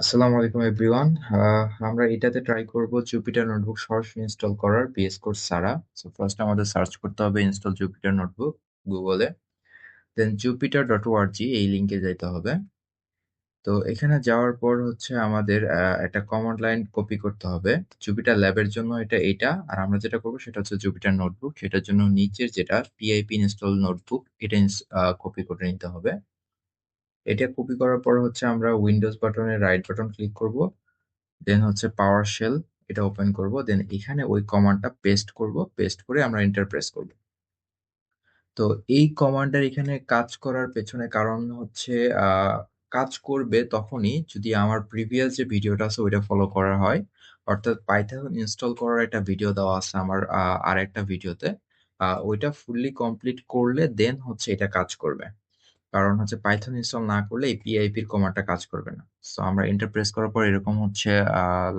আসসালামু আলাইকুম এভরিওয়ান। আমরা এটাতে ট্রাই করব জুপিটার নোটবুক সরাসরি ইনস্টল করার বিএস কোড ছাড়া। সো ফার্স্ট আমাদের সার্চ করতে হবে ইনস্টল জুপিটার নোটবুক গুগলে, দেন jupyter.org এই লিংকে যেতে হবে। তো এখানে যাওয়ার পর হচ্ছে আমাদের একটা কমান্ড লাইন কপি করতে হবে। জুপিটার ল্যাবের জন্য এটা আর আমরা যেটা করবো সেটা হচ্ছে জুপিটার নোটবুক, সেটার জন্য নিচের যেটা পিআইপি ইনস্টল নোটবুক এটা কপি করে নিতে হবে। এটা কপি করার পর হচ্ছে আমরা উইন্ডোজ বাটনের রাইট বাটন ক্লিক করব, দেন হচ্ছে পাওয়ার শেল এটা ওপেন করব, দেন এখানে ওই কমান্ডটা পেস্ট করব, পেস্ট করে আমরা এন্টার প্রেস করব। তো এই কমান্ডের এখানে কাজ করার পেছনে কারণ হচ্ছে কাজ করবে তখনই যদি আমার প্রিভিয়াস যে ভিডিওটা আছে ওইটা ফলো করা হয়। অর্থাৎ পাইথন ইনস্টল করার একটা ভিডিও দেওয়া আছে আমার আর একটা ভিডিওতে, ওইটা ফুললি কমপ্লিট করলে দেন হচ্ছে এটা কাজ করবে। কারণ হচ্ছে পাইথন ইনস্টল না করলে এই পিআইপির কমান্ডটা কাজ করবে না। সো আমরা এন্টার প্রেস করার পর এরকম হচ্ছে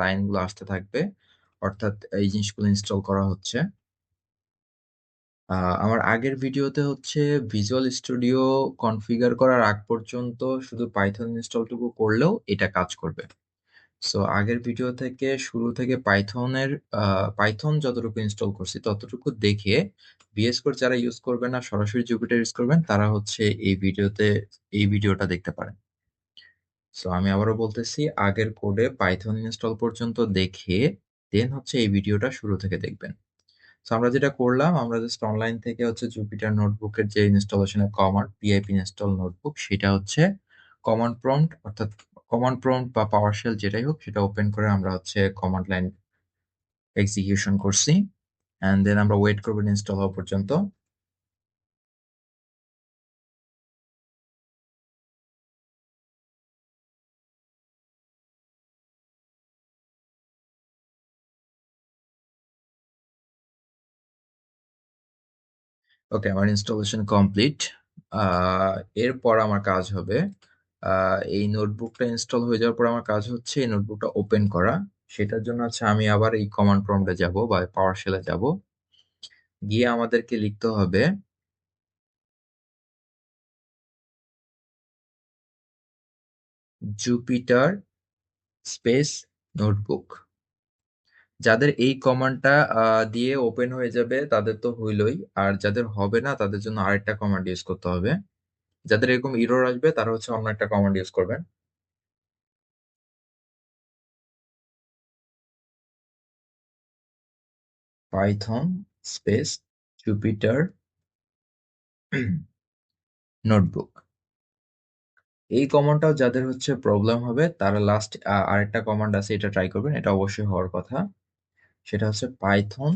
লাইনগুলো আসতে থাকবে, অর্থাৎ এই জিনিসগুলো ইনস্টল করা হচ্ছে। আমার আগের ভিডিওতে হচ্ছে ভিজুয়াল স্টুডিও কনফিগার করার আগ পর্যন্ত শুধু পাইথন ইনস্টলটুকু করলেও এটা কাজ করবে। সো আগের ভিডিও থেকে শুরু থেকে পাইথন যতটুকু ইনস্টল করছি ততটুকু দেখে ভিএস কোড যারা ইউজ করবেন না সরাসরি জুপিটার ইউজ করবেন তারা হচ্ছে এই ভিডিওটা দেখতে পারেন। সো আমি আবারও বলতেছি, আগের কোডে পাইথন ইনস্টল পর্যন্ত দেখে দেন হচ্ছে এই ভিডিওটা শুরু থেকে দেখবেন। সো আমরা যেটা করলাম, আমরা জাস্ট অনলাইন থেকে হচ্ছে জুপিটার নোটবুকের যে ইনস্টলেশনের কমান্ড পিআইপি ইনস্টল নোটবুক সেটা হচ্ছে কমান্ড প্রম্পট, অর্থাৎ কমান্ড প্রম্পট বা পাওয়ার শেল যেটাই হোক সেটা ওপেন করে আমরা হচ্ছে কমান্ড লাইন এক্সিকিউশন করছি, অ্যান্ড দেন আমরা ওয়েট করবো ইনস্টল হওয়া পর্যন্ত। ওকে, আমার ইনস্টলেশন কমপ্লিট। এরপর আমার কাজ হবে এই নোটবুকটা ইনস্টল হয়ে যাওয়ার পর আমার কাজ হচ্ছে এই নোটবুকটা ওপেন করা। সেটার জন্য হচ্ছে আমি আবার এই কমান্ড প্রম্পটে যাব বা পাওয়ার শেলে যাব, গিয়ে আমাদেরকে লিখতে হবে জুপিটার স্পেস নোটবুক। যাদের এই কমান্ডটা দিয়ে ওপেন হয়ে যাবে তাদের তো হইলই, আর যাদের হবে না তাদের জন্য আরেকটা কমান্ড ইউজ করতে হবে। যাদের এরকম ইরর আসবে তারা হচ্ছে অন্য একটা কমান্ড ইউজ করবেন। Python space Jupiter notebook. এই কমান্ডটাও যাদের হচ্ছে প্রবলেম হবে তারা লাস্ট আরেকটা কমান্ড আছে, এটা ট্রাই করবেন, এটা অবশ্যই হওয়ার কথা। সেটা হচ্ছে পাইথন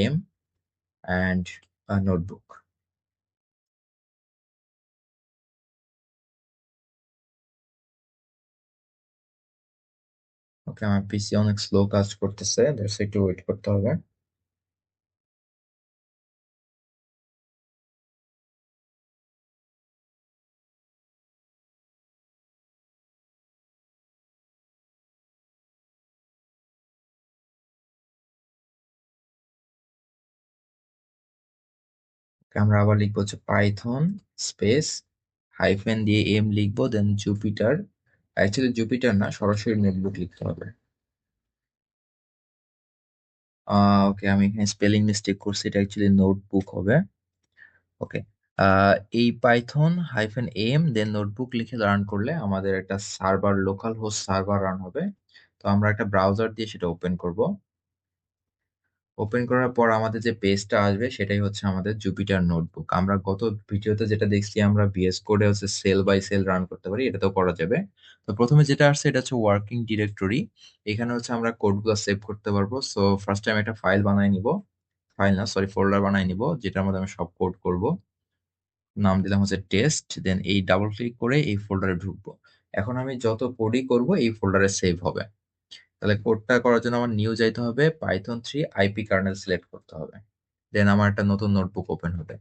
-m অ্যান্ড নোটবুক। ওকে, আমার পিসি অনেক স্লো কাজ করতেছে, একটু ওয়েট করতে হবে। আমরা আবার লিখবো হচ্ছে পাইথন স্পেস -m লিখবো, দেন জুপিটার। অ্যাকচুয়ালি জুপিটার না, সরাসরি নোটবুক লিখতে হবে। ওকে, আমি এখানে স্পেলিং মিস্টেক করছি, এটা অ্যাকচুয়ালি নোটবুক হবে। ওকে, এই পাইথন -m দেন নোটবুক লিখে রান করলে আমাদের একটা server, local host server run হবে। তো আমরা একটা ব্রাউজার দিয়ে সেটা ওপেন করব। ওপেন করার পর আমাদের যে পেজটা আসবে সেটাই হচ্ছে আমাদের জুপিটার নোটবুক। আমরা গত ভিডিওতে যেটা দেখছি আমরা ভিএস কোডে হচ্ছে সেল বাই সেল রান করতে পারি, এটা তো করা যাবে। তো প্রথমে যেটা আসছে এটা হচ্ছে ওয়ার্কিং ডিরেক্টরি। এখানে হচ্ছে আমরা কোডগুলো সেভ করতে পারবো। সো ফার্স্ট টাইম একটা ফাইল বানাই নিব, ফাইল না সরি ফোল্ডার বানাই নিব যেটার মধ্যে আমি সব কোড করব। নাম দিলাম হচ্ছে টেস্ট, দেন এই ডাবল ক্লিক করে এই ফোল্ডারে ঢুকবো। এখন আমি যত কোডই করব এই ফোল্ডারে সেভ হবে। তাহলে কোডটা করার জন্য আমার নিউ যাইতে হবে, পাইথন 3 আইপি কার্নেল সিলেক্ট করতে হবে, দেন আমার একটা নতুন নোটবুক ওপেন হবে।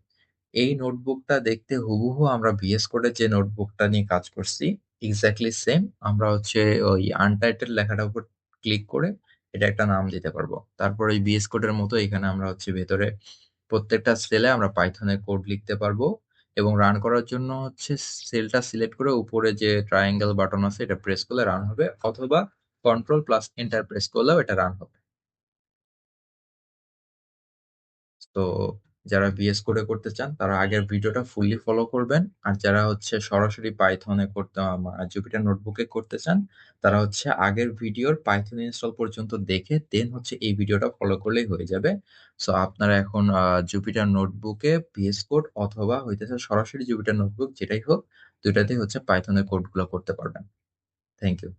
এই নোটবুকটা দেখতে হুবহু আমরা ভিএস কোডের যে নোটবুকটা নিয়ে কাজ করছি এক্স্যাক্টলি সেম। আমরা হচ্ছে ওই আনটাইটেল লেখাটার উপর ক্লিক করে এটা একটা নাম দিতে পারবো। তারপর ওই ভিএস কোডের মতো এখানে আমরা হচ্ছে ভেতরে প্রত্যেকটা সেলে আমরা পাইথনের কোড লিখতে পারবো, এবং রান করার জন্য হচ্ছে সেলটা সিলেক্ট করে উপরে যে ট্রায়াঙ্গেল বাটন আছে এটা প্রেস করলে রান হবে, অথবা কন্ট্রোল প্লাস এন্টার প্রেস করলেও এটা রান হবে। তো যারা ভিএস কোডে করতে চান তারা আগের ভিডিওটা ফুললি ফলো করবেন, আর যারা হচ্ছে সরাসরি পাইথনে করতে জুপিটার নোটবুকে করতে চান তারা হচ্ছে আগের ভিডিওর পাইথন ইনস্টল পর্যন্ত দেখে দেন হচ্ছে এই ভিডিওটা ফলো করলেই হয়ে যাবে। সো আপনারা এখন জুপিটার নোটবুকে ভিএস কোড অথবা হইতেছে সরাসরি জুপিটার নোটবুক যেটাই হোক, দুইটাতেই হচ্ছে পাইথনের কোডগুলো করতে পারবেন। Thank you.